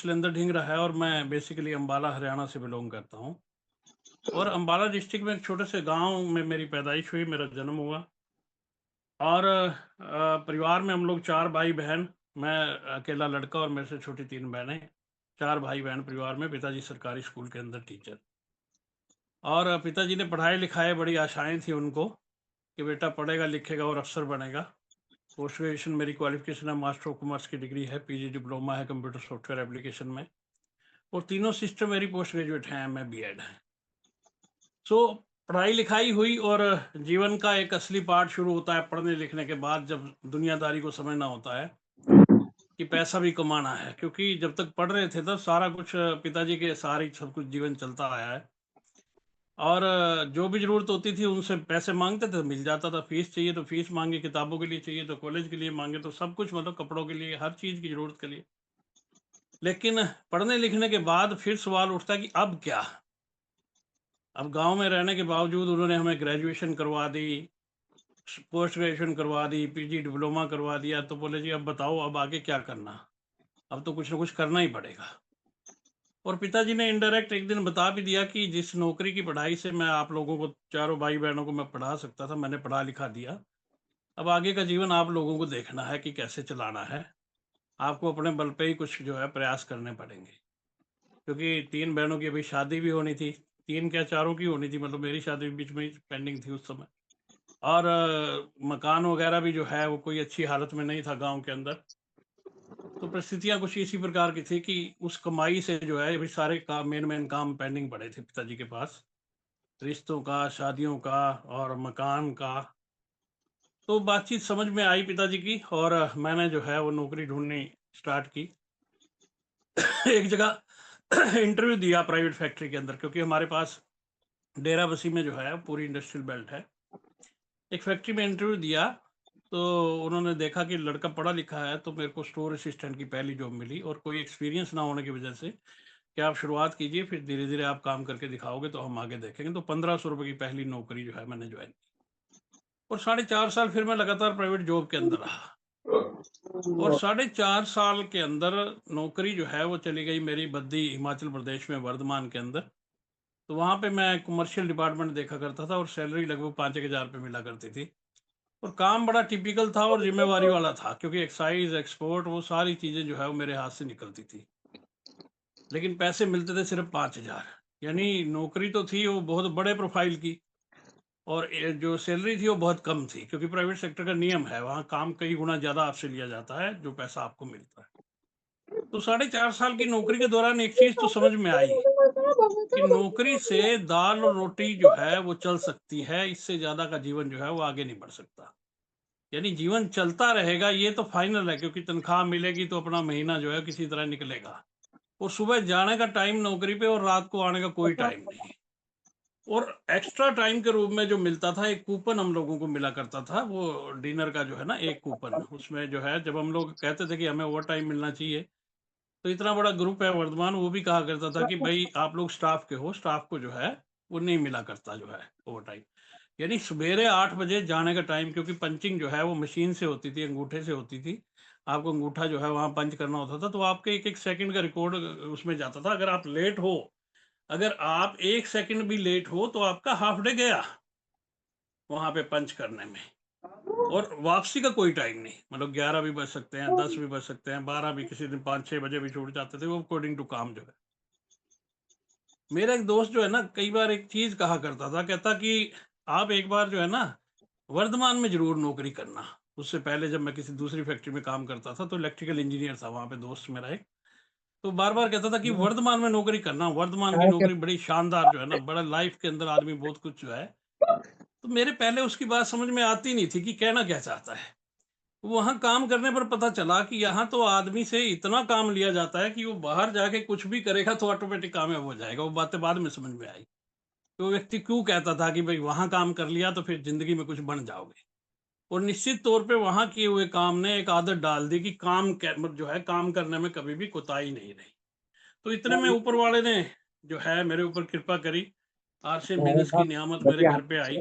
शैलेंद्र ढींगरा है और मैं बेसिकली अम्बाला हरियाणा से बिलोंग करता हूँ। और अम्बाला डिस्ट्रिक्ट में एक छोटे से गांव में मेरी पैदाइश हुई, मेरा जन्म हुआ। और परिवार में हम लोग 4 भाई बहन, मैं अकेला लड़का और मेरे से छोटी 3 बहनें। 4 भाई बहन परिवार में, पिताजी सरकारी स्कूल के अंदर टीचर। और पिताजी ने पढ़ाई लिखाई, बड़ी आशाएं थी उनको कि बेटा पढ़ेगा लिखेगा और अफसर बनेगा। पोस्ट ग्रेजुएशन मेरी क्वालिफिकेशन है, मास्टर ऑफ कॉमर्स की डिग्री है, पीजी डिप्लोमा है कंप्यूटर सॉफ्टवेयर एप्लीकेशन में। और तीनों सिस्टर मेरी पोस्ट ग्रेजुएट हैं, मैं बीएड है। सो पढ़ाई लिखाई हुई और जीवन का एक असली पार्ट शुरू होता है पढ़ने लिखने के बाद, जब दुनियादारी को समझना होता है कि पैसा भी कमाना है। क्योंकि जब तक पढ़ रहे थे तब सारा कुछ पिताजी के सहारे सब कुछ जीवन चलता आया है। और जो भी ज़रूरत होती थी उनसे पैसे मांगते थे, मिल जाता था। फीस चाहिए तो फीस मांगे, किताबों के लिए चाहिए तो कॉलेज के लिए मांगे, तो सब कुछ मतलब कपड़ों के लिए, हर चीज़ की ज़रूरत के लिए। लेकिन पढ़ने लिखने के बाद फिर सवाल उठता है कि अब क्या? अब गांव में रहने के बावजूद उन्होंने हमें ग्रेजुएशन करवा दी, पोस्ट ग्रेजुएशन करवा दी, पीजी डिप्लोमा करवा दिया, तो बोले जी अब बताओ अब आगे क्या करना? अब तो कुछ ना कुछ करना ही पड़ेगा। और पिताजी ने इनडायरेक्ट एक दिन बता भी दिया कि जिस नौकरी की पढ़ाई से मैं आप लोगों को, चारों भाई बहनों को मैं पढ़ा सकता था, मैंने पढ़ा लिखा दिया। अब आगे का जीवन आप लोगों को देखना है कि कैसे चलाना है। आपको अपने बल पे ही कुछ जो है प्रयास करने पड़ेंगे। क्योंकि 3 बहनों की अभी शादी भी होनी थी, 3 क्या 4 की होनी थी, मतलब मेरी शादी भी बीच में ही पेंडिंग थी उस समय। और मकान वगैरह भी जो है वो कोई अच्छी हालत में नहीं था गांव के अंदर। तो परिस्थितियां कुछ इसी प्रकार की थी कि उस कमाई से जो है अभी सारे काम, मेन काम पेंडिंग पड़े थे पिताजी के पास, रिश्तों का, शादियों का और मकान का। तो बातचीत समझ में आई पिताजी की और मैंने जो है वो नौकरी ढूंढनी स्टार्ट की। एक जगह इंटरव्यू दिया प्राइवेट फैक्ट्री के अंदर, क्योंकि हमारे पास डेरा बसी में जो है पूरी इंडस्ट्रियल बेल्ट है। एक फैक्ट्री में इंटरव्यू दिया तो उन्होंने देखा कि लड़का पढ़ा लिखा है, तो मेरे को स्टोर असिस्टेंट की पहली जॉब मिली। और कोई एक्सपीरियंस ना होने की वजह से कि आप शुरुआत कीजिए, फिर धीरे धीरे आप काम करके दिखाओगे तो हम आगे देखेंगे। तो 1500 रुपये की पहली नौकरी जो है मैंने ज्वाइन की। और 4.5 साल फिर मैं लगातार प्राइवेट जॉब के अंदर रहा। और 4.5 साल के अंदर नौकरी जो है वो चली गई मेरी बद्दी, हिमाचल प्रदेश में वर्धमान के अंदर। तो वहाँ पे मैं कमर्शियल डिपार्टमेंट देखा करता था और सैलरी लगभग 5,000 रुपये मिला करती थी। और काम बड़ा टिपिकल था और जिम्मेवारी वाला था, क्योंकि एक्साइज, एक्सपोर्ट, वो सारी चीज़ें जो है वो मेरे हाथ से निकलती थी। लेकिन पैसे मिलते थे सिर्फ 5,000। यानी नौकरी तो थी वो बहुत बड़े प्रोफाइल की, और जो सैलरी थी वो बहुत कम थी, क्योंकि प्राइवेट सेक्टर का नियम है, वहाँ काम कई गुना ज़्यादा आपसे लिया जाता है जो पैसा आपको मिलता है। तो 4.5 साल की नौकरी के दौरान एक चीज़ तो समझ में आई कि नौकरी से दाल और रोटी जो है वो चल सकती है, इससे ज़्यादा का जीवन जो है वो आगे नहीं बढ़ सकता। यानी जीवन चलता रहेगा ये तो फाइनल है, क्योंकि तनख्वाह मिलेगी तो अपना महीना जो है किसी तरह निकलेगा। और सुबह जाने का टाइम नौकरी पे और रात को आने का कोई टाइम नहीं। और एक्स्ट्रा टाइम के रूप में जो मिलता था, एक कूपन हम लोगों को मिला करता था, वो डिनर का जो है ना, एक कूपन। उसमें जो है जब हम लोग कहते थे कि हमें ओवर टाइम मिलना चाहिए, तो इतना बड़ा ग्रुप है वर्धमान, वो भी कहा करता था कि भाई आप लोग स्टाफ के हो, स्टाफ को जो है वो नहीं मिला करता जो है ओवर टाइम। यानी सवेरे 8 बजे जाने का टाइम, क्योंकि पंचिंग जो है वो मशीन से होती थी, अंगूठे से होती थी। आपको अंगूठा जो है वहाँ पंच करना होता था, तो आपके एक एक सेकंड का रिकॉर्ड उसमें जाता था। अगर आप लेट हो, अगर आप 1 सेकंड भी लेट हो तो आपका हाफ डे गया वहाँ पे पंच करने में। और वापसी का कोई टाइम नहीं, मतलब 11 भी बज सकते हैं, 10 भी बज सकते हैं, 12 भी, किसी दिन 5-6 बजे भी छूट जाते थे, वो अकॉर्डिंग टू काम जो है। मेरा एक दोस्त जो है ना, कई बार एक चीज कहा करता था, कहता कि आप एक बार जो है ना वर्धमान में जरूर नौकरी करना। उससे पहले जब मैं किसी दूसरी फैक्ट्री में काम करता था तो इलेक्ट्रिकल इंजीनियर था वहाँ पे दोस्त मेरा एक, तो बार बार कहता था कि वर्धमान में नौकरी करना, वर्धमान की नौकरी बड़ी शानदार जो है ना, बड़ा लाइफ के अंदर आदमी बहुत कुछ जो है। तो मेरे पहले उसकी बात समझ में आती नहीं थी कि कहना क्या चाहता है। वहां काम करने पर पता चला कि यहाँ तो आदमी से इतना काम लिया जाता है कि वो बाहर जाके कुछ भी करेगा तो ऑटोमेटिक कामयाब हो जाएगा। वो बातें बाद में समझ में आई। तो व्यक्ति क्यों कहता था कि भाई वहां काम कर लिया तो फिर जिंदगी में कुछ बन जाओगे। और निश्चित तौर पे वहां किए हुए काम ने एक आदत डाल दी कि मतलब जो है काम करने में कभी भी कोताही नहीं रही। तो इतने में ऊपर वाले ने जो है मेरे ऊपर कृपा करी। आरसीएम बिजनेस की नियामत मेरे घर पे आई।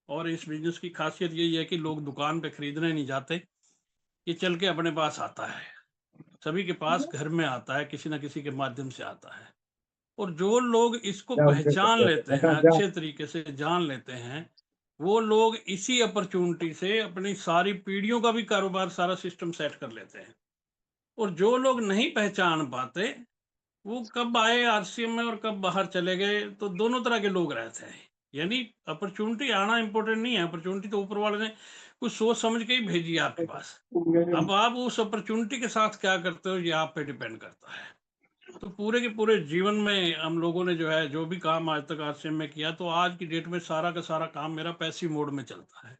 और इस बिजनेस की खासियत यही है कि लोग दुकान पे खरीदने नहीं जाते, ये चल के अपने पास आता है। सभी के पास घर में आता है, किसी न किसी के माध्यम से आता है। और जो लोग इसको जाओ फिर पहचान सकते लेते हो हैं, बेटा जा। अच्छे तरीके से जान लेते हैं, वो लोग इसी अपॉर्चुनिटी से अपनी सारी पीढ़ियों का भी कारोबार, सारा सिस्टम सेट कर लेते हैं। और जो लोग नहीं पहचान पाते, वो कब आए आरसीएम में और कब बाहर चले गए, तो दोनों तरह के लोग रहते हैं। यानी अपॉर्चुनिटी आना इंपॉर्टेंट नहीं है, अपॉर्चुनिटी तो ऊपर वाले ने कुछ सोच समझ के ही भेजी है आपके पास। अब आप उस अपॉर्चुनिटी के साथ क्या करते हो, ये आप पे डिपेंड करता है। तो पूरे के पूरे जीवन में हम लोगों ने जो है, जो भी काम आज तक आरसीएम में किया, तो आज की डेट में सारा का सारा काम मेरा पैसिव मोड में चलता है।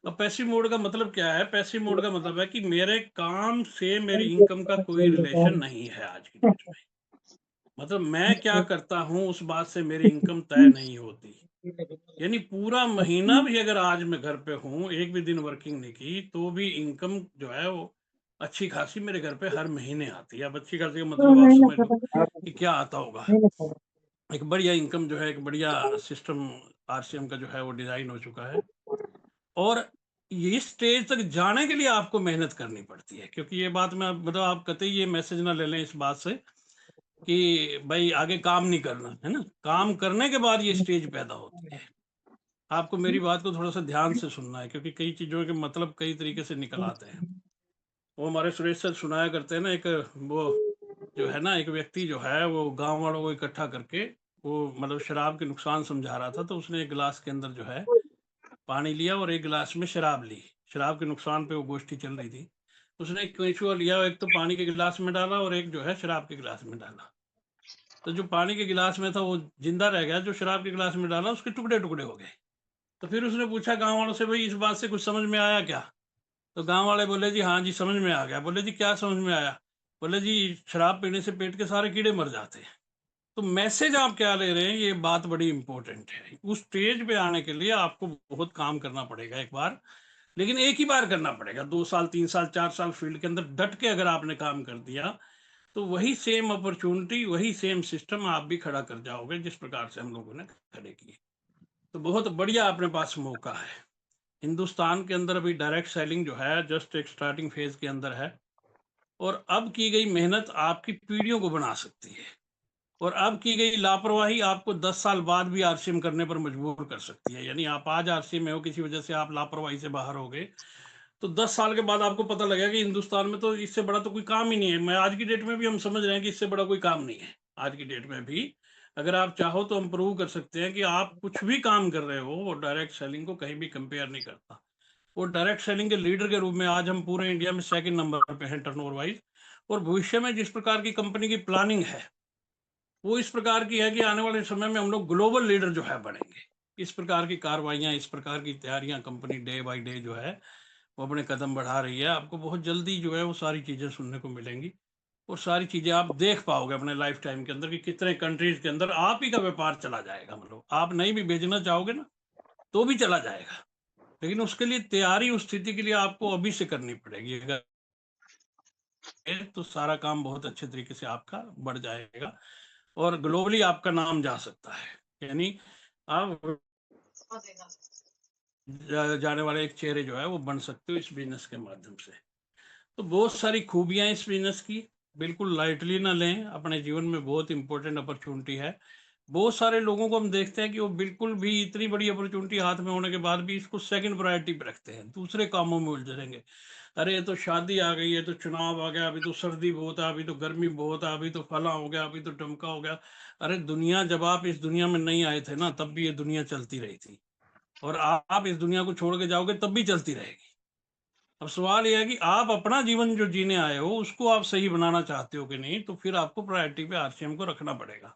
अब पैसिव मोड का मतलब क्या है? पैसिव मोड का मतलब है कि मेरे काम से मेरी इनकम का कोई रिलेशन नहीं है आज की डेट में। मतलब मैं क्या करता हूँ उस बात से मेरी इनकम तय नहीं होती। यानी पूरा महीना भी अगर आज मैं घर पे हूँ, एक भी दिन वर्किंग नहीं की, तो भी इनकम जो है वो अच्छी खासी मेरे घर पे हर महीने आती है। अब अच्छी खासी का मतलब आप समझ लो कि क्या आता होगा। एक बढ़िया इनकम जो है, एक बढ़िया सिस्टम आरसीएम का जो है वो डिज़ाइन हो चुका है। और ये स्टेज तक जाने के लिए आपको मेहनत करनी पड़ती है, क्योंकि ये बात मैं मतलब आप कतई ये मैसेज ना ले लें इस बात से कि भाई आगे काम नहीं करना है ना। काम करने के बाद ये स्टेज पैदा होती है। आपको मेरी बात को थोड़ा सा ध्यान से सुनना है, क्योंकि कई चीज़ों के मतलब कई तरीके से निकल आते हैं। वो हमारे सुरेश सर सुनाया करते हैं ना, एक वो जो है ना, एक व्यक्ति जो है वो गांव वालों को इकट्ठा करके वो मतलब शराब के नुकसान समझा रहा था। तो उसने एक गिलास के अंदर जो है पानी लिया और एक गिलास में शराब ली। शराब के नुकसान पे वो गोष्ठी चल रही थी। उसने एक केंचुआ लिया, एक तो पानी के गिलास में डाला और एक जो है शराब के गिलास में डाला। तो जो पानी के गिलास में था वो जिंदा रह गया, जो शराब के गिलास में डाला उसके टुकड़े टुकड़े हो गए। तो फिर उसने पूछा गांव वालों से, भाई इस बात से कुछ समझ में आया क्या? तो गांव वाले बोले जी हाँ जी समझ में आ गया। बोले जी क्या समझ में आया? बोले जी शराब पीने से पेट के सारे कीड़े मर जाते हैं। तो मैसेज आप क्या ले रहे हैं, ये बात बड़ी इंपॉर्टेंट है। उस स्टेज पे आने के लिए आपको बहुत काम करना पड़ेगा एक बार, लेकिन एक ही बार करना पड़ेगा। 2 साल 3 साल 4 साल फील्ड के अंदर डट के अगर आपने काम कर दिया, तो वही सेम अपॉर्चुनिटी, वही सेम सिस्टम आप भी खड़ा कर जाओगे, जिस प्रकार से हम लोगों ने खड़े किए। तो बहुत बढ़िया अपने पास मौका है। हिंदुस्तान के अंदर अभी डायरेक्ट सेलिंग जो है जस्ट एक स्टार्टिंग फेज के अंदर है। और अब की गई मेहनत आपकी पीढ़ियों को बना सकती है। और अब की गई लापरवाही आपको 10 साल बाद भी आरसीएम करने पर मजबूर कर सकती है। यानी आप आज आरसीएम में हो, किसी वजह से आप लापरवाही से बाहर हो गए, तो 10 साल के बाद आपको पता लगेगा कि हिंदुस्तान में तो इससे बड़ा तो कोई काम ही नहीं है। मैं आज की डेट में भी हम समझ रहे हैं कि इससे बड़ा कोई काम नहीं है। आज की डेट में भी अगर आप चाहो तो हम प्रूव कर सकते हैं कि आप कुछ भी काम कर रहे हो, वो डायरेक्ट सेलिंग को कहीं भी कंपेयर नहीं करता। वो डायरेक्ट सेलिंग के लीडर के रूप में आज हम पूरे इंडिया में सेकंड नंबर पे हैं टर्नओवर वाइज। और भविष्य में जिस प्रकार की कंपनी की प्लानिंग है, वो इस प्रकार की है कि आने वाले समय में हम लोग ग्लोबल लीडर जो है बनेंगे। इस प्रकार की कार्रवाइयाँ, इस प्रकार की तैयारियां कंपनी डे बाय डे जो है वो अपने कदम बढ़ा रही है। आपको बहुत जल्दी जो है वो सारी चीज़ें सुनने को मिलेंगी, और सारी चीज़ें आप देख पाओगे अपने लाइफ टाइम के अंदर कि कितने कंट्रीज के अंदर आप ही का व्यापार चला जाएगा। मतलब आप नहीं भी भेजना चाहोगे ना, तो भी चला जाएगा। लेकिन उसके लिए तैयारी उस स्थिति के लिए आपको अभी से करनी पड़ेगी। अगर तो सारा काम बहुत अच्छे तरीके से आपका बढ़ जाएगा और ग्लोबली आपका नाम जा सकता है। यानी आप जाने वाले एक चेहरे जो है वो बन सकते हो इस बिजनेस के माध्यम से। तो बहुत सारी खूबियां इस बिजनेस की, बिल्कुल लाइटली ना लें। अपने जीवन में बहुत इंपॉर्टेंट अपॉर्चुनिटी है। बहुत सारे लोगों को हम देखते हैं कि वो बिल्कुल भी इतनी बड़ी अपॉर्चुनिटी हाथ में होने के बाद भी इसको सेकंड प्रायोरिटी पे रखते हैं, दूसरे कामों में उलझ रहेंगे। अरे ये तो शादी आ गई है, तो चुनाव आ गया, अभी तो सर्दी बहुत है, अभी तो गर्मी बहुत है, अभी तो फला हो गया, अभी तो टमका हो गया। अरे दुनिया, जब आप इस दुनिया में नहीं आए थे ना, तब भी ये दुनिया चलती रही थी। और आप इस दुनिया को छोड़ के जाओगे तब भी चलती रहेगी। अब सवाल यह है कि आप अपना जीवन जो जीने आए हो उसको आप सही बनाना चाहते हो कि नहीं, तो फिर आपको प्रायोरिटी पे आरसीएम को रखना पड़ेगा।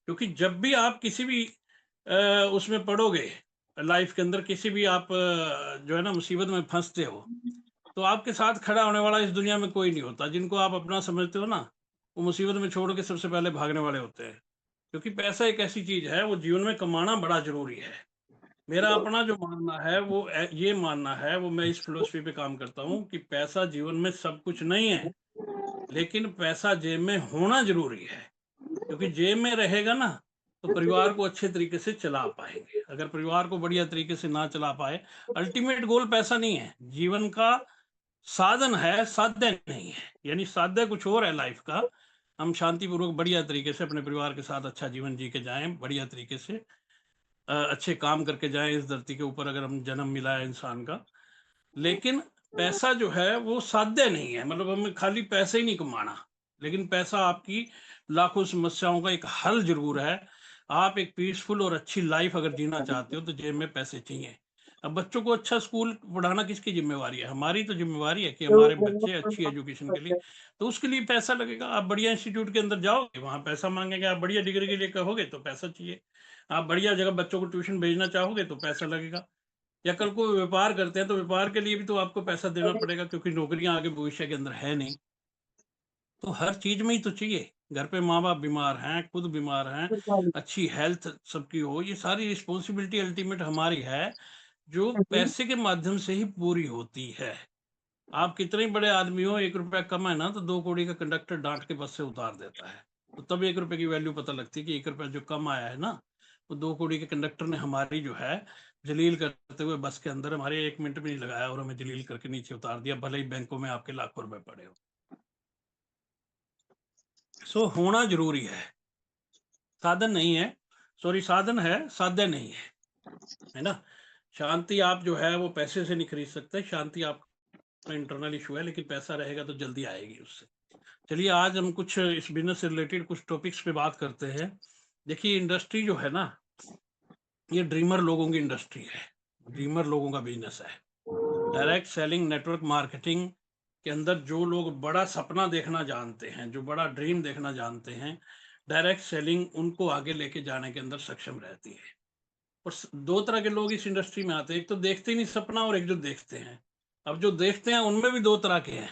क्योंकि जब भी आप किसी भी उसमें पड़ोगे, लाइफ के अंदर किसी भी आप जो है ना मुसीबत में फंसते हो, तो आपके साथ खड़ा होने वाला इस दुनिया में कोई नहीं होता। जिनको आप अपना समझते हो ना, वो मुसीबत में छोड़ के सबसे पहले भागने वाले होते हैं। क्योंकि पैसा एक ऐसी चीज है, वो जीवन में कमाना बड़ा जरूरी है। मेरा अपना जो मानना है वो ये मानना है, वो मैं इस फिलोसफी पे काम करता हूँ कि पैसा जीवन में सब कुछ नहीं है, लेकिन पैसा जेब में होना जरूरी है। क्योंकि जेब में रहेगा ना, तो परिवार को अच्छे तरीके से चला पाएंगे। अगर परिवार को बढ़िया तरीके से ना चला पाए, अल्टीमेट गोल पैसा नहीं है जीवन का। साधन है, साध्य नहीं है। यानी साध्य कुछ और है लाइफ का। हम शांतिपूर्वक बढ़िया तरीके से अपने परिवार के साथ अच्छा जीवन जी के जाएं, बढ़िया तरीके से अच्छे काम करके जाएं इस धरती के ऊपर, अगर हम जन्म मिला है इंसान का। लेकिन पैसा जो है वो साध्य नहीं है, मतलब हमें खाली पैसे ही नहीं कमाना, लेकिन पैसा आपकी लाखों समस्याओं का एक हल जरूर है। आप एक पीसफुल और अच्छी लाइफ अगर जीना चाहते हो तो जेब में पैसे चाहिए। अब बच्चों को अच्छा स्कूल पढ़ाना किसकी जिम्मेवारी है? हमारी तो जिम्मेवारी है कि हमारे बच्चे अच्छी एजुकेशन के लिए, तो उसके लिए पैसा लगेगा। आप बढ़िया इंस्टीट्यूट के अंदर जाओगे, वहां पैसा मांगेंगे। आप बढ़िया डिग्री के लिए कहोगे तो पैसा चाहिए। आप बढ़िया जगह बच्चों को ट्यूशन भेजना चाहोगे तो पैसा लगेगा। या कल को व्यापार करते हैं तो व्यापार के लिए भी तो आपको पैसा देना पड़ेगा, क्योंकि नौकरियां आगे भविष्य के अंदर है नहीं। तो हर चीज में ही तो चाहिए। घर पे माँ बाप बीमार हैं, खुद बीमार हैं, अच्छी हेल्थ सबकी हो, ये सारी रिस्पॉन्सिबिलिटी अल्टीमेट हमारी है, जो पैसे के माध्यम से ही पूरी होती है। आप कितने बड़े आदमी हो, 1 रुपया कम है ना तो 2 कौड़ी का कंडक्टर डांट के बस से उतार देता है। तो तब 1 रुपए की वैल्यू पता लगती है कि 1 रुपया जो कम आया है ना, वो 2 कौड़ी के कंडक्टर ने हमारी जो है जलील करते हुए बस के अंदर हमारे 1 मिनट भी नहीं लगाया और हमें जलील करके नीचे उतार दिया, भले ही बैंकों में आपके लाखों रुपए पड़े हो। सो होना जरूरी है, साधन नहीं है। सॉरी, साधन है, साध्य नहीं है ना। शांति आप जो है वो पैसे से नहीं खरीद सकते। शांति आपका इंटरनल इशू है, लेकिन पैसा रहेगा तो जल्दी आएगी उससे। चलिए आज हम कुछ इस बिजनेस से रिलेटेड कुछ टॉपिक्स पे बात करते हैं। देखिए इंडस्ट्री जो है ना, ये ड्रीमर लोगों की इंडस्ट्री है, ड्रीमर लोगों का बिजनेस है। डायरेक्ट सेलिंग, नेटवर्क मार्केटिंग के अंदर जो लोग बड़ा सपना देखना जानते हैं, जो बड़ा ड्रीम देखना जानते हैं, डायरेक्ट सेलिंग उनको आगे लेके जाने के अंदर सक्षम रहती है। और दो तरह के लोग इस इंडस्ट्री में आते हैं, एक तो देखते ही नहीं सपना, और एक जो देखते हैं। अब जो देखते हैं उनमें भी दो तरह के हैं।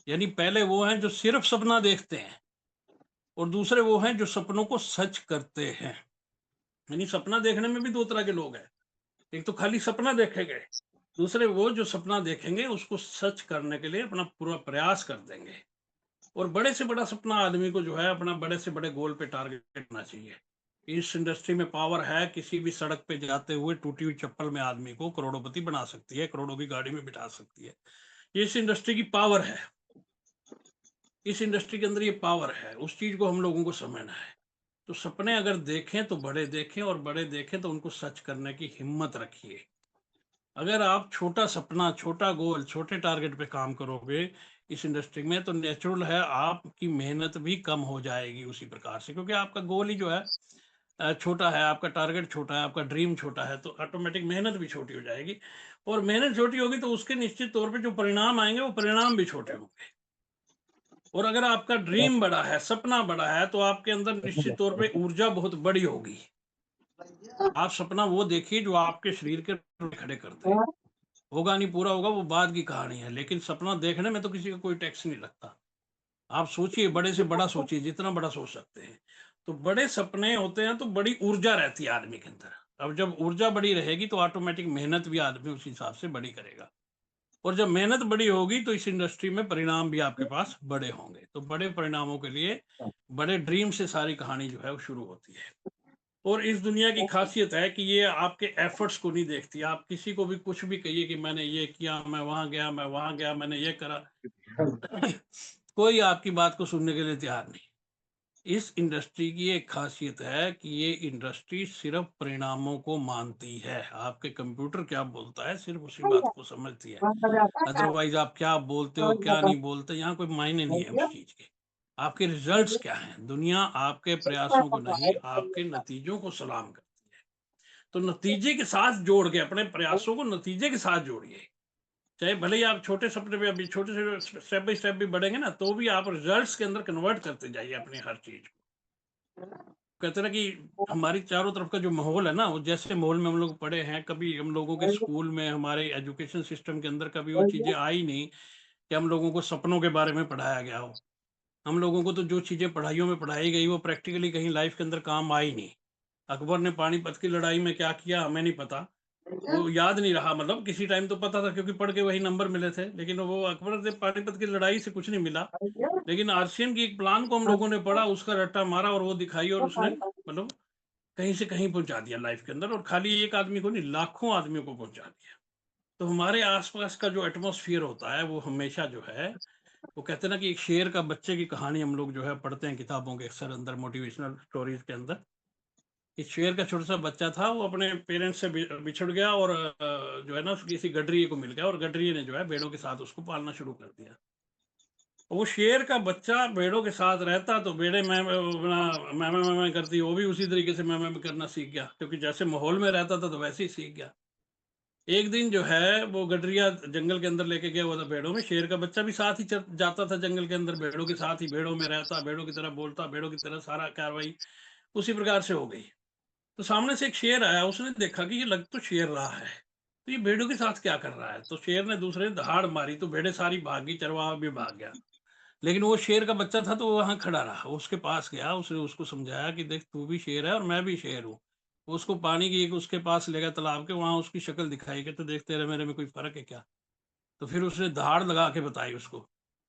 यानी पहले वो हैं जो सिर्फ सपना देखते हैं, और दूसरे वो हैं जो सपनों को सच करते हैं। यानी सपना देखने में भी दो तरह के लोग हैं। एक तो खाली सपना देखेंगे, दूसरे वो जो सपना देखेंगे उसको सच करने के लिए अपना पूरा प्रयास कर देंगे। और बड़े से बड़ा सपना आदमी को जो है अपना बड़े से बड़े गोल पे टारगेट करना चाहिए। इस इंडस्ट्री में पावर है, किसी भी सड़क पे जाते हुए टूटी हुई चप्पल में आदमी को करोड़पति बना सकती है, करोड़ों की गाड़ी में बिठा सकती है। ये इस इंडस्ट्री की पावर है। इस इंडस्ट्री के अंदर ये पावर है, उस चीज को हम लोगों को समझना है। तो सपने अगर देखें तो बड़े देखें, और बड़े देखें तो उनको सच करने की हिम्मत रखिए। अगर आप छोटा सपना, छोटा गोल, छोटे टारगेट पे काम करोगे इस इंडस्ट्री में, तो नेचुरल है आपकी मेहनत भी कम हो जाएगी उसी प्रकार से, क्योंकि आपका गोल ही जो है छोटा है, आपका टारगेट छोटा है, आपका ड्रीम छोटा है, तो ऑटोमेटिक मेहनत भी छोटी हो जाएगी। और मेहनत छोटी होगी तो उसके निश्चित तौर पे जो परिणाम आएंगे वो परिणाम भी छोटे होंगे। और अगर आपका ड्रीम बड़ा है, सपना बड़ा है, तो आपके अंदर निश्चित तौर पे ऊर्जा बहुत बड़ी होगी। आप सपना वो देखिए जो आपके शरीर के खड़े कर दे। होगा नहीं, पूरा होगा, वो बाद की कहानी है, लेकिन सपना देखने में तो किसी का कोई टैक्स नहीं लगता। आप सोचिए, बड़े से बड़ा सोचिए, जितना बड़ा सोच सकते हैं। तो बड़े सपने होते हैं तो बड़ी ऊर्जा रहती है आदमी के अंदर। अब जब ऊर्जा बड़ी रहेगी तो ऑटोमेटिक मेहनत भी आदमी उस हिसाब से बड़ी करेगा। और जब मेहनत बड़ी होगी तो इस इंडस्ट्री में परिणाम भी आपके पास बड़े होंगे। तो बड़े परिणामों के लिए बड़े ड्रीम से सारी कहानी जो है वो शुरू होती है। और इस दुनिया की खासियत है कि ये आपके एफर्ट्स को नहीं देखती। आप किसी को भी कुछ भी कहिए कि मैंने ये किया, मैं वहां गया, मैं वहां गया, मैंने ये करा, कोई आपकी बात को सुनने के लिए तैयार नहीं। इस इंडस्ट्री की एक खासियत है कि ये इंडस्ट्री सिर्फ परिणामों को मानती है। आपके कंप्यूटर क्या बोलता है सिर्फ उसी बात को समझती है। अदरवाइज आप क्या बोलते हो, क्या नहीं बोलते, यहाँ कोई मायने नहीं है उस चीज के। आपके रिजल्ट्स क्या हैं? दुनिया आपके प्रयासों को नहीं, आपके नतीजों को सलाम करती है। तो नतीजे के साथ जोड़ के, अपने प्रयासों को नतीजे के साथ जोड़िए। चाहे भले ही आप छोटे सपने पे अभी छोटे से स्टेप बाय स्टेप भी बढ़ेंगे ना, तो भी आप रिजल्ट्स के अंदर कन्वर्ट करते जाइए अपनी हर चीज को। कहते हैं ना कि हमारी चारों तरफ का जो माहौल है ना, वो जैसे माहौल में हम लोग पढ़े हैं, कभी हम लोगों के स्कूल में, हमारे एजुकेशन सिस्टम के अंदर कभी वो चीजें आई नहीं कि हम लोगों को सपनों के बारे में पढ़ाया गया हो। हम लोगों को तो जो चीजें पढ़ाइयों में पढ़ाई गई वो प्रैक्टिकली कहीं लाइफ के अंदर काम आई नहीं। अकबर ने पानीपत की लड़ाई में क्या किया हमें नहीं पता, वो याद नहीं रहा। मतलब किसी टाइम तो पता था क्योंकि पढ़ के वही नंबर मिले थे, लेकिन वो अकबर से पानीपत की लड़ाई से कुछ नहीं मिला। लेकिन आरसीएम की एक प्लान को हम लोगों ने पढ़ा, उसका रट्टा मारा और वो दिखाई, और उसने मतलब कहीं से कहीं पहुंचा दिया लाइफ के अंदर। और खाली एक आदमी को नहीं, लाखों आदमियों को पहुंचा दिया। तो हमारे आसपास का जो एटमॉस्फेयर होता है वो हमेशा जो है, वो कहते हैं ना कि एक शेर का बच्चे की कहानी हम लोग जो है पढ़ते हैं किताबों के अक्सर अंदर, मोटिवेशनल स्टोरीज के अंदर। एक शेर का छोटा सा बच्चा था, वो अपने पेरेंट्स से बिछड़ गया और जो है ना किसी गडरिए को मिल गया, और गडरिए ने जो है भेड़ों के साथ उसको पालना शुरू कर दिया। वो शेर का बच्चा भेड़ों के साथ रहता, तो भेड़े मैं करती, वो भी उसी तरीके से मैं करना सीख गया, क्योंकि जैसे माहौल में रहता था तो वैसे ही सीख गया। एक दिन जो है वो गडरिया जंगल के अंदर लेके गया हुआ था भेड़ों में, शेर का बच्चा भी साथ ही जाता था जंगल के अंदर, भेड़ों के साथ ही, भेड़ों में रहता, भेड़ों की तरह बोलता, भेड़ों की तरह सारा कार्रवाई उसी प्रकार से हो गई। तो सामने से एक शेर आया, उसने देखा कि ये लग तो शेर रहा है, तो ये भेड़ों के साथ क्या कर रहा है। तो शेर ने दूसरे ने दहाड़ मारी, तो भेड़े सारी भागी, चरवाहा भी भाग गया। लेकिन वो शेर का बच्चा था तो वो वहां खड़ा रहा, वो उसके पास गया, उसने उसको समझाया कि देख तू भी शेर है और मैं भी शेर हूँ। वो उसको पानी की एक उसके पास ले गया तालाब के, वहां उसकी शक्ल दिखाई कि तो देख तेरे मेरे में कोई फर्क है क्या। तो फिर उसने दहाड़ लगा के बताई उसको,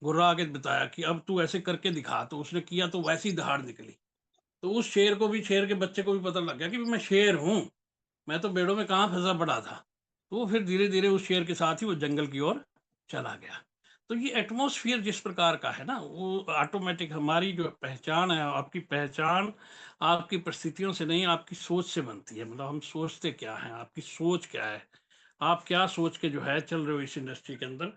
गुर्रा के बताया कि अब तू ऐसे करके दिखा, तो उसने किया तो वैसी दहाड़ निकली। तो उस शेर को भी, शेर के बच्चे को भी पता लग गया कि मैं शेर हूँ, मैं तो बेड़ों में कहाँ फंसा पड़ा था। तो वो फिर धीरे धीरे उस शेर के साथ ही वो जंगल की ओर चला गया। तो ये एटमॉस्फेयर जिस प्रकार का है ना, वो ऑटोमेटिक हमारी जो पहचान है, आपकी पहचान आपकी परिस्थितियों से नहीं, आपकी सोच से बनती है। मतलब हम सोचते क्या हैं, आपकी सोच क्या है, आप क्या सोच के जो है चल रहे हो इस इंडस्ट्री के अंदर।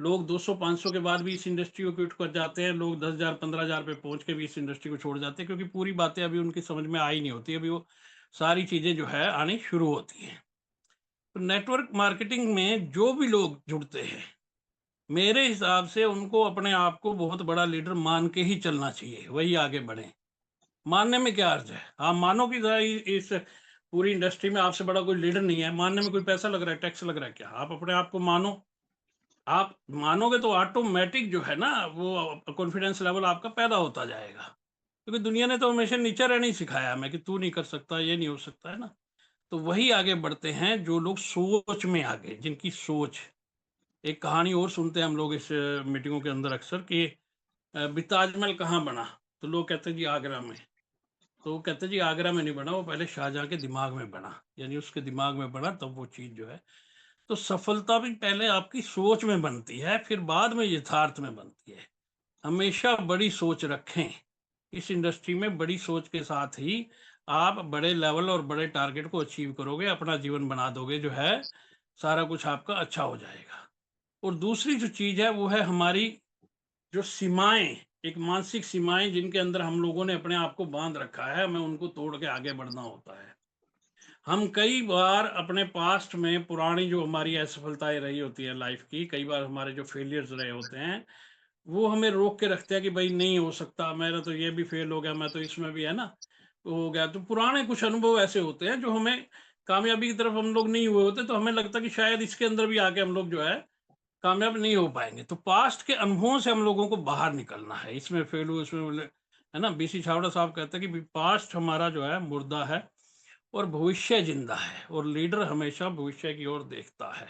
लोग 200-500 के बाद भी इस इंडस्ट्री को क्विट कर जाते हैं, लोग 10,000-15,000 पे पहुंच के भी इस इंडस्ट्री को छोड़ जाते हैं, क्योंकि पूरी बातें अभी उनकी समझ में आई नहीं होती, अभी वो सारी चीजें जो है आनी शुरू होती हैं। तो नेटवर्क मार्केटिंग में जो भी लोग जुड़ते हैं, मेरे हिसाब से उनको अपने आप को बहुत बड़ा लीडर मान के ही चलना चाहिए, वही आगे बढ़े। मानने में क्या अर्थ है, आप मानो कि इस पूरी इंडस्ट्री में आपसे बड़ा कोई लीडर नहीं है, मानने में कोई पैसा लग रहा है, टैक्स लग रहा है क्या। आप अपने आप को मानो, आप मानोगे तो ऑटोमेटिक जो है ना वो कॉन्फिडेंस लेवल आपका पैदा होता जाएगा। क्योंकि दुनिया ने तो हमेशा नीचे रहना ही सिखाया हमें कि तू नहीं कर सकता, ये नहीं हो सकता, है ना। तो वही आगे बढ़ते हैं जो लोग सोच में आगे, जिनकी सोच। एक कहानी और सुनते हैं हम लोग इस मीटिंगों के अंदर अक्सर कि भी ताजमहल कहाँ बना, तो लोग कहते हैं जी आगरा में। तो वो कहते हैं जी आगरा में नहीं बना, वो पहले शाहजहां के दिमाग में बना, यानी उसके दिमाग में बना तब वो चीज जो है। तो सफलता भी पहले आपकी सोच में बनती है, फिर बाद में यथार्थ में बनती है। हमेशा बड़ी सोच रखें, इस इंडस्ट्री में बड़ी सोच के साथ ही आप बड़े लेवल और बड़े टारगेट को अचीव करोगे, अपना जीवन बना दोगे जो है, सारा कुछ आपका अच्छा हो जाएगा। और दूसरी जो चीज है वो है हमारी जो सीमाएं, एक मानसिक सीमाएं जिनके अंदर हम लोगों ने अपने आप को बांध रखा है, हमें उनको तोड़ के आगे बढ़ना होता है। हम कई बार अपने पास्ट में पुरानी जो हमारी असफलताएं रही होती है लाइफ की, कई बार हमारे जो फेलियर्स रहे होते हैं, वो हमें रोक के रखते हैं कि भाई नहीं हो सकता, मेरा तो ये भी फेल हो गया, मैं तो इसमें भी, है ना, तो हो गया। तो पुराने कुछ अनुभव ऐसे होते हैं जो हमें, कामयाबी की तरफ हम लोग नहीं हुए होते, तो हमें लगता है कि शायद इसके अंदर भी आके हम लोग जो है कामयाब नहीं हो पाएंगे। तो पास्ट के अनुभवों से हम लोगों को बाहर निकलना है, इसमें फेल हुए है ना। बीसी छावड़ा साहब कहते हैं कि पास्ट हमारा जो है मुर्दा है और भविष्य जिंदा है, और लीडर हमेशा भविष्य की ओर देखता है।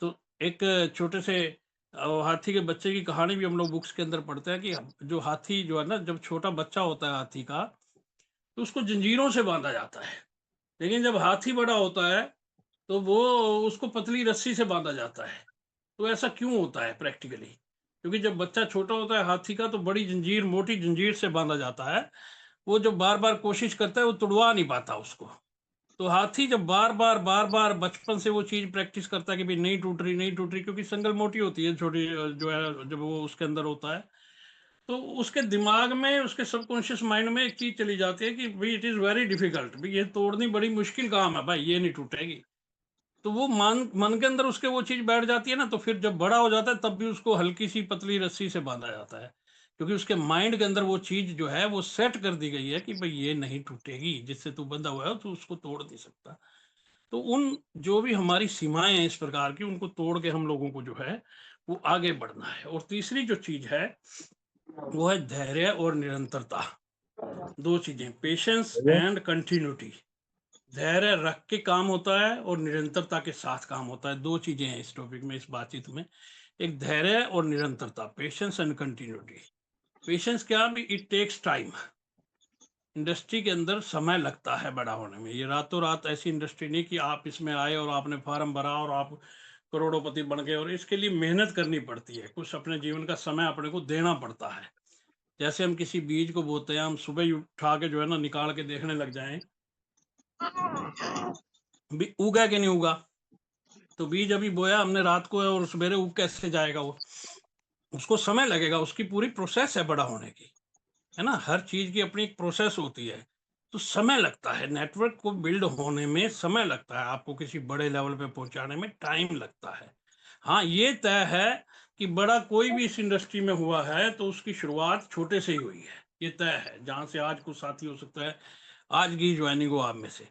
तो एक छोटे से हाथी के बच्चे की कहानी भी हम लोग बुक्स के अंदर पढ़ते हैं कि जो हाथी जो है ना, जब छोटा बच्चा होता है हाथी का, तो उसको जंजीरों से बांधा जाता है। लेकिन जब हाथी बड़ा होता है तो वो उसको पतली रस्सी से बांधा जाता है। तो ऐसा क्यों होता है प्रैक्टिकली, क्योंकि जब बच्चा छोटा होता है हाथी का, तो बड़ी जंजीर, मोटी जंजीर से बांधा जाता है। वो जब बार बार कोशिश करता है वो तुड़वा नहीं पाता उसको। तो हाथी जब बार बार बचपन से वो चीज प्रैक्टिस करता है कि भाई नहीं टूट रही, नहीं टूट रही, क्योंकि संगल मोटी होती है छोटी, जो है जब वो उसके अंदर होता है, तो उसके दिमाग में, उसके सबकॉन्शियस माइंड में एक चीज चली जाती है कि भाई इट इज वेरी डिफिकल्ट, भाई ये तोड़नी बड़ी मुश्किल काम है, भाई ये नहीं टूटेगी। तो वो मन मन के अंदर उसके वो चीज बैठ जाती है ना, तो फिर जब बड़ा हो जाता है तब भी उसको हल्की सी पतली रस्सी से बांधा जाता है, क्योंकि उसके माइंड के अंदर वो चीज जो है वो सेट कर दी गई है कि भाई ये नहीं टूटेगी, जिससे तू बंधा हुआ है तो उसको तोड़ नहीं सकता। तो उन जो भी हमारी सीमाएं हैं इस प्रकार की, उनको तोड़ के हम लोगों को जो है वो आगे बढ़ना है। और तीसरी जो चीज है वो है धैर्य और निरंतरता। दो चीजें, पेशेंस एंड कंटिन्यूटी। धैर्य रख के काम होता है और निरंतरता के साथ काम होता है। दो चीजें हैं इस टॉपिक में, इस बातचीत में। एक धैर्य और निरंतरता, पेशेंस एंड कंटिन्यूटी। पेशेंस क्या भी, इट टेक्स टाइम। इंडस्ट्री के अंदर समय लगता है बड़ा होने में, ये रातों रात ऐसी इंडस्ट्री नहीं कि आप इसमें आए और आपने फार्म भरा और आप करोड़ोंपति बन गए, और इसके लिए मेहनत करनी पड़ती है, कुछ अपने जीवन का समय अपने को देना पड़ता है। जैसे हम किसी बीज को बोते हैं, हम सुबह ही उठा के जो है ना निकाल के देखने लग जाएं भी उगा कि नहीं उगा, तो बीज अभी बोया हमने रात को और सवेरे उग कैसे जाएगा वो, उसको समय लगेगा, उसकी पूरी प्रोसेस है बड़ा होने की, है ना। हर चीज की अपनी एक प्रोसेस होती है, तो समय लगता है, नेटवर्क को बिल्ड होने में समय लगता है, आपको किसी बड़े लेवल पे पहुंचाने में टाइम लगता है। हाँ, ये तय है कि बड़ा कोई भी इस इंडस्ट्री में हुआ है तो उसकी शुरुआत छोटे से ही हुई है, ये तय है। जहां से आज कुछ साथी हो सकता है आज की ज्वाइनिंग हो आप में से,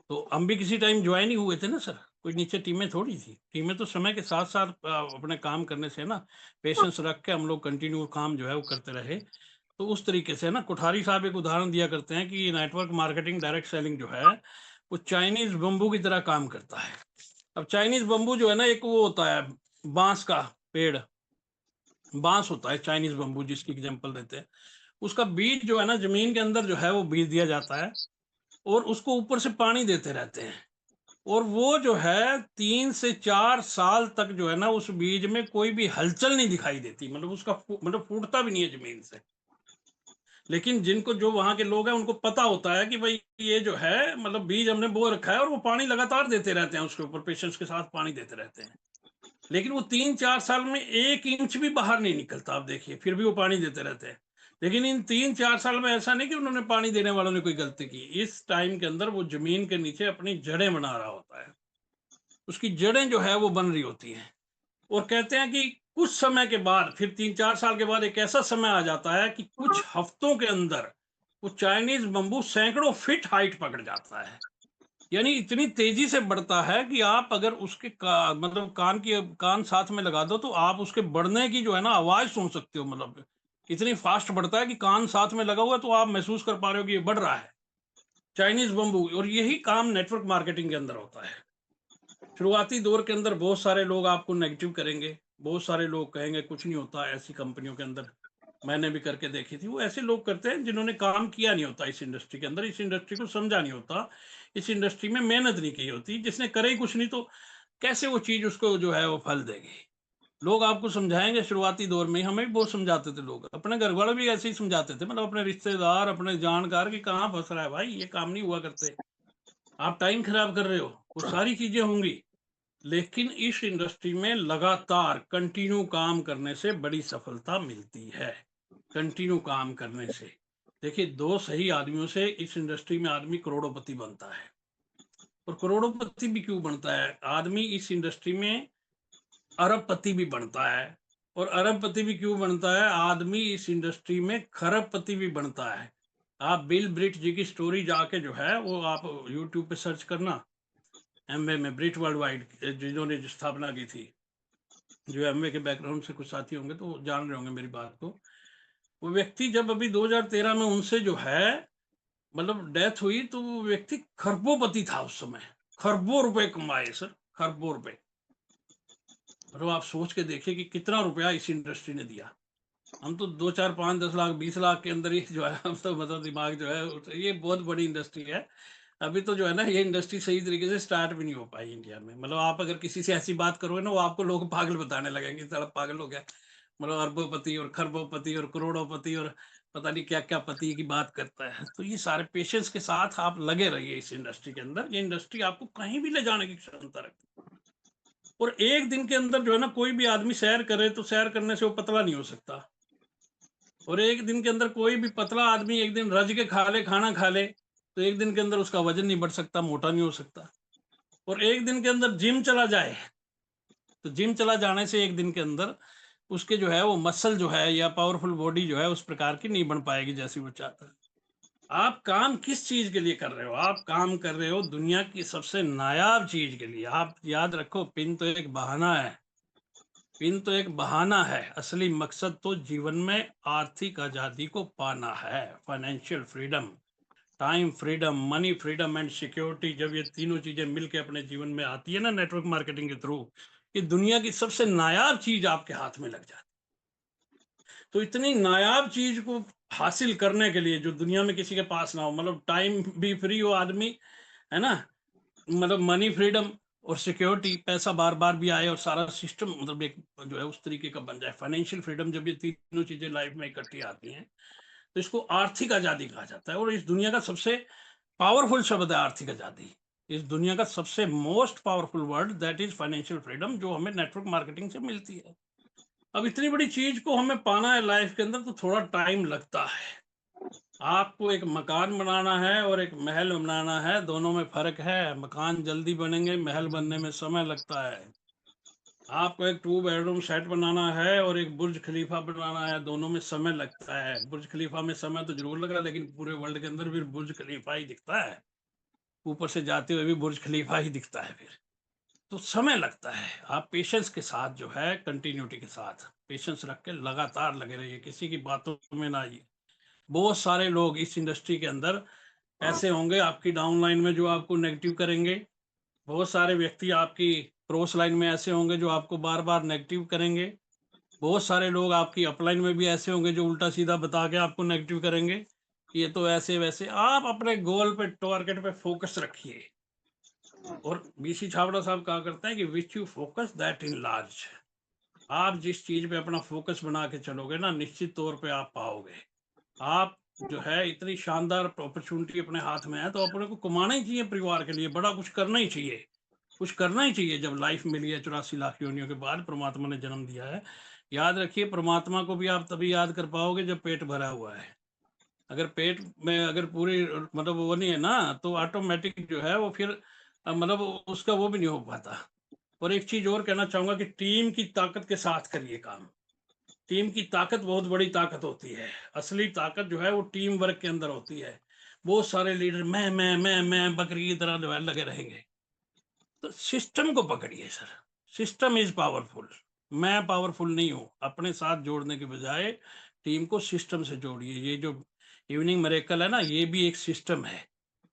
तो हम भी किसी टाइम ज्वाइन ही हुए थे ना सर, कोई नीचे टीमें थोड़ी थी, टीमें तो समय के साथ साथ अपने काम करने से ना, पेशेंस रख के हम लोग कंटिन्यू काम जो है वो करते रहे। तो उस तरीके से ना कोठारी साहब एक उदाहरण दिया करते हैं कि नेटवर्क मार्केटिंग डायरेक्ट सेलिंग जो है वो चाइनीज बम्बू की तरह काम करता है। अब चाइनीज बम्बू जो है ना, एक वो होता है बांस का पेड़, बांस होता है चाइनीज बम्बू, जिसकी एग्जांपल देते हैं, उसका बीज जो है ना जमीन के अंदर जो है वो बीज दिया जाता है, और उसको ऊपर से पानी देते रहते हैं, और वो जो है 3 से 4 साल तक जो है ना उस बीज में कोई भी हलचल नहीं दिखाई देती, मतलब उसका मतलब फूटता भी नहीं है जमीन से। लेकिन जिनको जो वहां के लोग हैं उनको पता होता है कि भाई ये जो है मतलब बीज हमने बो रखा है, और वो पानी लगातार देते रहते हैं उसके ऊपर, पेशेंस के साथ पानी देते रहते हैं। लेकिन वो 3-4 साल में 1 इंच भी बाहर नहीं निकलता, आप देखिए, फिर भी वो पानी देते रहते हैं। लेकिन इन 3-4 साल में ऐसा नहीं कि उन्होंने पानी देने वालों ने कोई गलती की, इस टाइम के अंदर वो जमीन के नीचे अपनी जड़ें बना रहा होता है, उसकी जड़ें जो है वो बन रही होती हैं। और कहते हैं कि कुछ समय के बाद, फिर 3-4 साल के बाद एक ऐसा समय आ जाता है कि कुछ हफ्तों के अंदर वो चाइनीज बम्बू सैकड़ों फीट हाइट पकड़ जाता है, यानी इतनी तेजी से बढ़ता है कि आप अगर उसके मतलब कान साथ में लगा दो तो आप उसके बढ़ने की जो है ना आवाज सुन सकते हो, मतलब इतनी फास्ट बढ़ता है कि कान साथ में लगा हुआ है तो आप महसूस कर पा रहे हो कि ये बढ़ रहा है चाइनीज बम्बू। और यही काम नेटवर्क मार्केटिंग के अंदर होता है। शुरुआती दौर के अंदर बहुत सारे लोग आपको नेगेटिव करेंगे, बहुत सारे लोग कहेंगे कुछ नहीं होता, ऐसी कंपनियों के अंदर मैंने भी करके देखी थी। वो ऐसे लोग करते हैं जिन्होंने काम किया नहीं होता इस इंडस्ट्री के अंदर, इस इंडस्ट्री को समझा नहीं होता, इस इंडस्ट्री में मेहनत नहीं की होती। जिसने करे ही कुछ नहीं तो कैसे वो चीज उसको जो है वो फल देगी। लोग आपको समझाएंगे, शुरुआती दौर में हमें भी बहुत समझाते थे लोग, अपने घर वाले भी ऐसे ही समझाते थे, मतलब अपने रिश्तेदार अपने जानकार कि कहाँ फंस रहा है भाई, ये काम नहीं हुआ करते, आप टाइम खराब कर रहे हो, वो सारी चीजें होंगी। लेकिन इस इंडस्ट्री में लगातार कंटिन्यू काम करने से बड़ी सफलता मिलती है, कंटिन्यू काम करने से। देखिए, 2 सही आदमियों से इस इंडस्ट्री में आदमी करोड़ोंपति बनता है। और करोड़ोंपति भी क्यों बनता है आदमी इस इंडस्ट्री में, अरबपति भी बनता है। और अरबपति भी क्यों बनता है आदमी इस इंडस्ट्री में, खरबपति भी बनता है। आप बिल ब्रिट जी की स्टोरी जाके जो है वो आप यूट्यूब पे सर्च करना, एमवे में, ब्रिट वर्ल्ड वाइड जिन्होंने जो स्थापना की थी, जो एमवे के बैकग्राउंड से कुछ साथी होंगे तो जान रहे होंगे मेरी बात को। वो व्यक्ति जब अभी 2013 में उनसे जो है मतलब डेथ हुई, तो वो व्यक्ति खरबोपति था उस समय, खरबों रुपए कमाए सर, खरबों रुपए। मतलब आप सोच के देखिए कि कितना रुपया इस इंडस्ट्री ने दिया। हम तो 2, 4, 5, 10 लाख 20 लाख के अंदर ही जो है हम तो मतलब दिमाग जो है, ये बहुत बड़ी इंडस्ट्री है। अभी तो जो है ना ये इंडस्ट्री सही तरीके से स्टार्ट भी नहीं हो पाई इंडिया में। मतलब आप अगर किसी से ऐसी बात करोगे ना, वो आपको लोग पागल बताने लगेंगे, साला पागल हो गया, मतलब अरबोपति और खरबोपति और करोड़ोपति और पता नहीं क्या क्या पति की बात करता है। तो ये सारे पेशेंस के साथ आप लगे रहिए इस इंडस्ट्री के अंदर, ये इंडस्ट्री आपको कहीं भी ले जाने की क्षमता रखती है। और एक दिन के अंदर जो है ना कोई भी आदमी सैर करे तो सैर करने से वो पतला नहीं हो सकता। और एक दिन के अंदर कोई भी पतला आदमी एक दिन रज के खा ले, खाना खा ले, तो एक दिन के अंदर उसका वजन नहीं बढ़ सकता, मोटा नहीं हो सकता। और एक दिन के अंदर जिम चला जाए, तो जिम चला जाने से एक दिन के अंदर उसके जो है वो मसल जो है या पावरफुल बॉडी जो है उस प्रकार की नहीं बन पाएगी जैसी वो चाहता है। आप काम किस चीज के लिए कर रहे हो? आप काम कर रहे हो दुनिया की सबसे नायाब चीज के लिए। आप याद रखो, पिन तो एक बहाना है, पिन तो एक बहाना है, असली मकसद तो जीवन में आर्थिक आजादी को पाना है, financial freedom, time freedom, money freedom and security. जब ये तीनों चीजें मिलके अपने जीवन में आती है ना नेटवर्क मार्केटिंग के थ्रू, ये दुनिया की सबसे नायाब चीज आपके हाथ में लग जाती है। तो इतनी नायाब चीज को हासिल करने के लिए जो दुनिया में किसी के पास ना हो, मतलब टाइम भी फ्री हो आदमी, है ना, मतलब मनी फ्रीडम, और सिक्योरिटी, पैसा बार बार भी आए और सारा सिस्टम मतलब एक जो है उस तरीके का बन जाए। फाइनेंशियल फ्रीडम, जब ये तीनों चीजें लाइफ में इकट्ठी आती हैं तो इसको आर्थिक आजादी कहा जाता है। और इस दुनिया का सबसे पावरफुल शब्द है आर्थिक आजादी। इस दुनिया का सबसे most powerful word that is financial freedom, जो हमें नेटवर्क मार्केटिंग से मिलती है। अब इतनी बड़ी चीज को हमें पाना है लाइफ के अंदर तो थोड़ा टाइम लगता है। आपको एक मकान बनाना है और एक महल बनाना है, दोनों में फर्क है। मकान जल्दी बनेंगे, महल बनने में समय लगता है। आपको एक 2 बेडरूम सेट बनाना है और एक बुर्ज खलीफा बनाना है, दोनों में समय लगता है। बुर्ज खलीफा में समय तो जरूर लग रहा है, लेकिन पूरे वर्ल्ड के अंदर भी बुर्ज खलीफा ही दिखता है, ऊपर से जाते हुए भी बुर्ज खलीफा ही दिखता है। फिर तो समय लगता है। आप पेशेंस के साथ जो है, कंटिन्यूटी के साथ पेशेंस रख के लगातार लगे रहिए, किसी की बातों में ना आइए। बहुत सारे लोग इस इंडस्ट्री के अंदर ऐसे होंगे आपकी डाउनलाइन में जो आपको नेगेटिव करेंगे। बहुत सारे व्यक्ति आपकी क्रॉस लाइन में ऐसे होंगे जो आपको बार बार नेगेटिव करेंगे। बहुत सारे लोग आपकी अपलाइन में भी ऐसे होंगे जो उल्टा सीधा बता के आपको नेगेटिव करेंगे, ये तो ऐसे वैसे। आप अपने गोल पे, टारगेट पे फोकस रखिए। और बीसी छाबड़ा साहब कहा करते हैं कि which you focus that in large. आप जिस चीज पे अपना फोकस बना के चलोगे ना, निश्चित तौर पे आप पाओगे। आप जो है इतनी शानदार अपॉर्चुनिटी अपने हाथ में है तो अपने को कमाना ही चाहिए, परिवार के लिए बड़ा कुछ करना ही चाहिए। कुछ करना ही चाहिए। जब लाइफ मिली है 84 लाख योनियों के बाद, परमात्मा ने जन्म दिया है, याद रखिए परमात्मा को भी आप तभी याद कर पाओगे जब पेट भरा हुआ है। अगर पेट में अगर पूरी मतलब वो नहीं है ना, तो ऑटोमेटिक जो है वो फिर मतलब उसका वो भी नहीं हो पाता। और एक चीज और कहना चाहूंगा कि टीम की ताकत के साथ करिए काम। टीम की ताकत बहुत बड़ी ताकत होती है। असली ताकत जो है वो टीम वर्क के अंदर होती है। बहुत सारे लीडर मैं बकरी की तरह जो है लगे रहेंगे। तो सिस्टम को पकड़िए सर, सिस्टम इज पावरफुल। मैं पावरफुल नहीं हूं। अपने साथ जोड़ने के बजाय टीम को सिस्टम से जोड़िए। ये जो इवनिंग मेरेकल है ना, ये भी एक सिस्टम है।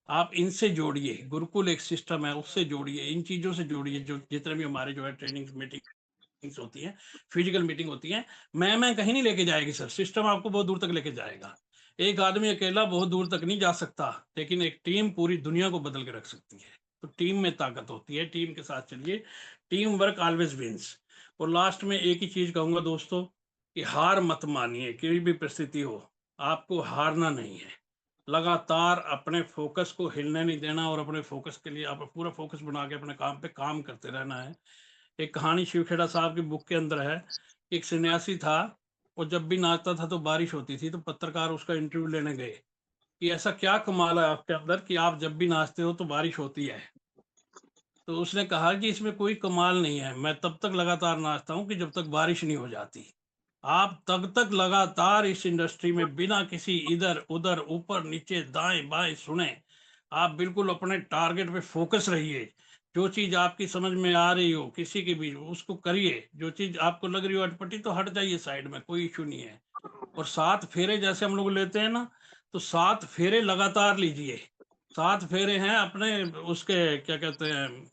आप इनसे जोड़िए। गुरुकुल एक सिस्टम है, उससे जोड़िए, इन चीजों से जोड़िए। जो जितने भी हमारे जो है ट्रेनिंग मीटिंग्स होती हैं, फिजिकल मीटिंग होती हैं, मैं कहीं नहीं लेके जाएगी सर। सिस्टम आपको बहुत दूर तक लेके जाएगा। एक आदमी अकेला बहुत दूर तक नहीं जा सकता, लेकिन एक टीम पूरी दुनिया को बदल के रख सकती है। तो टीम में ताकत होती है, टीम के साथ चलिए। Team work always wins. और लास्ट में एक ही चीज कहूंगा दोस्तों, कि हार मत मानिए। कोई भी परिस्थिति हो, आपको हारना नहीं है। लगातार अपने फोकस को हिलने नहीं देना और अपने फोकस के लिए आप पूरा फोकस बना के अपने काम पे काम करते रहना है। एक कहानी शिवखेड़ा साहब की बुक के अंदर है। एक सन्यासी था, वो जब भी नाचता था तो बारिश होती थी। तो पत्रकार उसका इंटरव्यू लेने गए कि ऐसा क्या कमाल है आपके अंदर कि आप जब भी नाचते हो तो बारिश होती है। तो उसने कहा कि इसमें कोई कमाल नहीं है, मैं तब तक लगातार नाचता हूँ कि जब तक बारिश नहीं हो जाती। आप तब तक लगातार इस इंडस्ट्री में बिना किसी इधर उधर ऊपर नीचे दाएं बाएं सुने, आप बिल्कुल अपने टारगेट पे फोकस रहिए। जो चीज आपकी समझ में आ रही हो किसी की भी, उसको करिए। जो चीज आपको लग रही हो अटपटी, तो हट जाइए साइड में, कोई इशू नहीं है। और 7 फेरे जैसे हम लोग लेते हैं ना, तो 7 फेरे लगातार लीजिए। 7 फेरे हैं अपने उसके, क्या कहते हैं,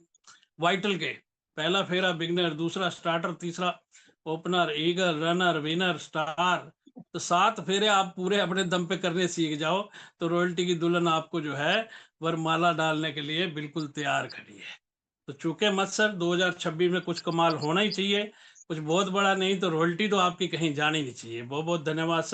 वाइटल के। पहला फेरा बिगनर, दूसरा स्टार्टर, तीसरा opener, eagle, runner, winner, star. तो 7 फेरे आप पूरे अपने दम पे करने सीख जाओ, तो रॉयल्टी की दुल्हन आपको जो है वरमाला डालने के लिए बिल्कुल तैयार खड़ी है। तो चूके मत सर, 2026 में कुछ कमाल होना ही चाहिए। कुछ बहुत बड़ा नहीं तो रॉयल्टी तो आपकी कहीं जानी नहीं चाहिए। बहुत बहुत धन्यवाद सर।